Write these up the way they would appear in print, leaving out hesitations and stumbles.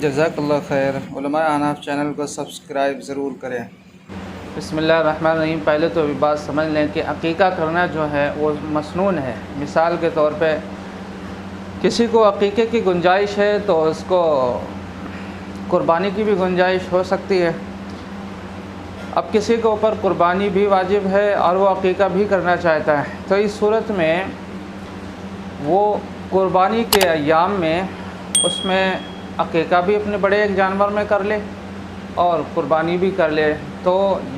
جزاک اللہ خیر۔ علماء احناف چینل کو سبسکرائب ضرور کریں۔ بسم اللہ الرحمن الرحیم۔ پہلے تو بات سمجھ لیں کہ عقیقہ کرنا جو ہے وہ مسنون ہے۔ مثال کے طور پہ کسی کو عقیقے کی گنجائش ہے تو اس کو قربانی کی بھی گنجائش ہو سکتی ہے۔ اب کسی کے اوپر قربانی بھی واجب ہے اور وہ عقیقہ بھی کرنا چاہتا ہے، تو اس صورت میں وہ قربانی کے ایام میں اس میں عقیقہ بھی اپنے بڑے ایک جانور میں کر لے اور قربانی بھی کر لے۔ تو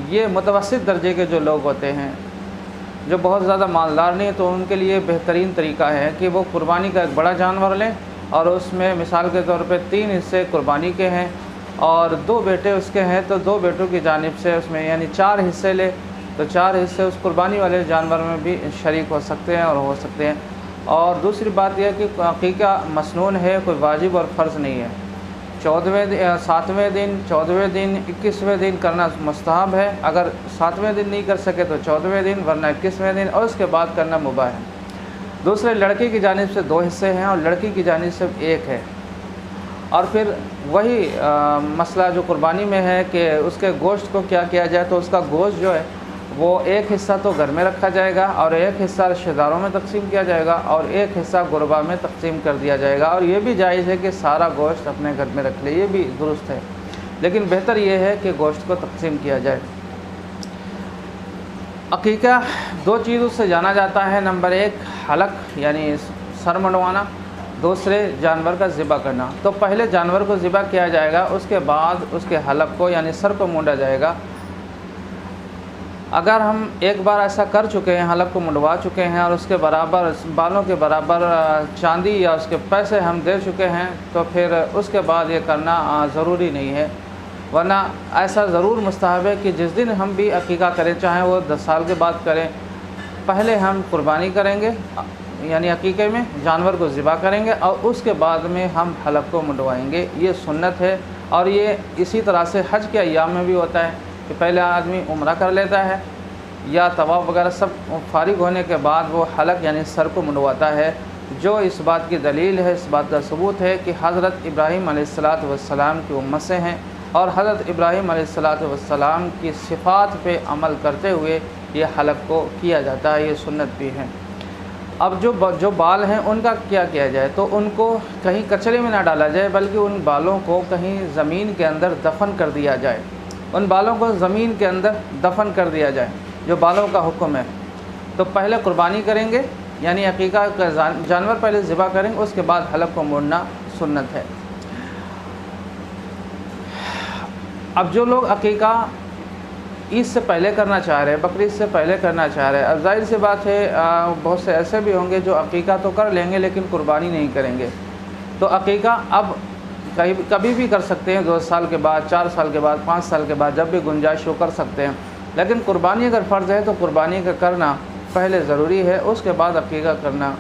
یہ متوسط درجے کے جو لوگ ہوتے ہیں، جو بہت زیادہ مالدار نہیں، تو ان کے لیے بہترین طریقہ ہے کہ وہ قربانی کا ایک بڑا جانور لیں اور اس میں مثال کے طور پہ 3 حصے قربانی کے ہیں اور 2 بیٹے اس کے ہیں، تو 2 بیٹوں کی جانب سے اس میں یعنی 4 حصے لے، تو 4 حصے اس قربانی والے جانور میں بھی شریک ہو سکتے ہیں اور ہو سکتے ہیں۔ اور دوسری بات یہ ہے کہ عقیقہ مسنون ہے، کوئی واجب اور فرض نہیں ہے۔ 7ویں دن 14ویں دن 21ویں دن کرنا مستحب ہے، اگر 7ویں دن نہیں کر سکے تو 14ویں دن، ورنہ 21ویں دن، اور اس کے بعد کرنا مباح ہے۔ دوسرے لڑکی کی جانب سے 2 حصے ہیں اور لڑکی کی جانب سے 1 ہے۔ اور پھر وہی مسئلہ جو قربانی میں ہے کہ اس کے گوشت کو کیا کیا جائے، تو اس کا گوشت جو ہے وہ 1 حصہ تو گھر میں رکھا جائے گا اور 1 حصہ رشتہ داروں میں تقسیم کیا جائے گا اور 1 حصہ غربا میں تقسیم کر دیا جائے گا۔ اور یہ بھی جائز ہے کہ سارا گوشت اپنے گھر میں رکھ لے، یہ بھی درست ہے، لیکن بہتر یہ ہے کہ گوشت کو تقسیم کیا جائے۔ عقیقہ 2 چیزوں سے جانا جاتا ہے، نمبر 1 حلق یعنی سر منڈوانا، دوسرے جانور کا ذبح کرنا۔ تو پہلے جانور کو ذبح کیا جائے گا، اس کے بعد اس کے حلق کو یعنی سر کو مونڈا جائے گا۔ اگر ہم ایک بار ایسا کر چکے ہیں، حلق کو منڈوا چکے ہیں اور اس کے برابر بالوں کے برابر چاندی یا اس کے پیسے ہم دے چکے ہیں، تو پھر اس کے بعد یہ کرنا ضروری نہیں ہے، ورنہ ایسا ضرور مستحب ہے کہ جس دن ہم بھی عقیقہ کریں، چاہے وہ 10 سال کے بعد کریں، پہلے ہم قربانی کریں گے یعنی عقیقے میں جانور کو ذبح کریں گے اور اس کے بعد میں ہم حلق کو منڈوائیں گے۔ یہ سنت ہے، اور یہ اسی طرح سے حج کے ایام میں بھی ہوتا ہے کہ پہلے آدمی عمرہ کر لیتا ہے یا طواف وغیرہ سب فارغ ہونے کے بعد وہ حلق یعنی سر کو منڈواتا ہے، جو اس بات کی دلیل ہے، اس بات کا ثبوت ہے کہ حضرت ابراہیم علیہ السلام کی امت سے ہیں اور حضرت ابراہیم علیہ السلام کی صفات پہ عمل کرتے ہوئے یہ حلق کو کیا جاتا ہے، یہ سنت بھی ہے۔ اب جو بال ہیں ان کا کیا کیا جائے، تو ان کو کہیں کچرے میں نہ ڈالا جائے، بلکہ ان بالوں کو کہیں زمین کے اندر دفن کر دیا جائے، ان بالوں کو زمین کے اندر دفن کر دیا جائے، جو بالوں کا حکم ہے۔ تو پہلے قربانی کریں گے یعنی عقیقہ کا جانور پہلے ذبح کریں گے، اس کے بعد حلق کو موڑنا سنت ہے۔ اب جو لوگ عقیقہ عید سے پہلے کرنا چاہ رہے ہیں، بقرعید سے پہلے کرنا چاہ رہے ہیں، اب ظاہر سی بات ہے بہت سے ایسے بھی ہوں گے جو عقیقہ تو کر لیں گے لیکن قربانی نہیں کریں گے، تو عقیقہ اب کبھی بھی کر سکتے ہیں، 2 سال کے بعد، 4 سال کے بعد، 5 سال کے بعد، جب بھی گنجائش ہو کر سکتے ہیں، لیکن قربانی اگر فرض ہے تو قربانی کا کرنا پہلے ضروری ہے، اس کے بعد عقیقہ کرنا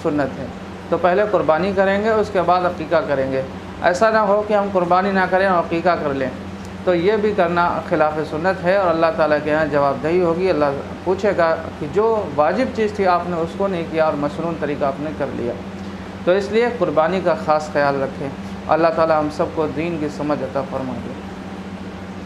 سنت ہے۔ تو پہلے قربانی کریں گے، اس کے بعد عقیقہ کریں گے، ایسا نہ ہو کہ ہم قربانی نہ کریں اور عقیقہ کر لیں، تو یہ بھی کرنا خلاف سنت ہے اور اللہ تعالیٰ کے یہاں جواب دہی ہوگی۔ اللہ پوچھے گا کہ جو واجب چیز تھی آپ نے اس کو نہیں کیا اور مسنون طریقہ آپ نے کر لیا، تو اس لیے قربانی کا خاص خیال رکھیں۔ اللہ تعالیٰ ہم سب کو دین کی سمجھ عطا فرمائے۔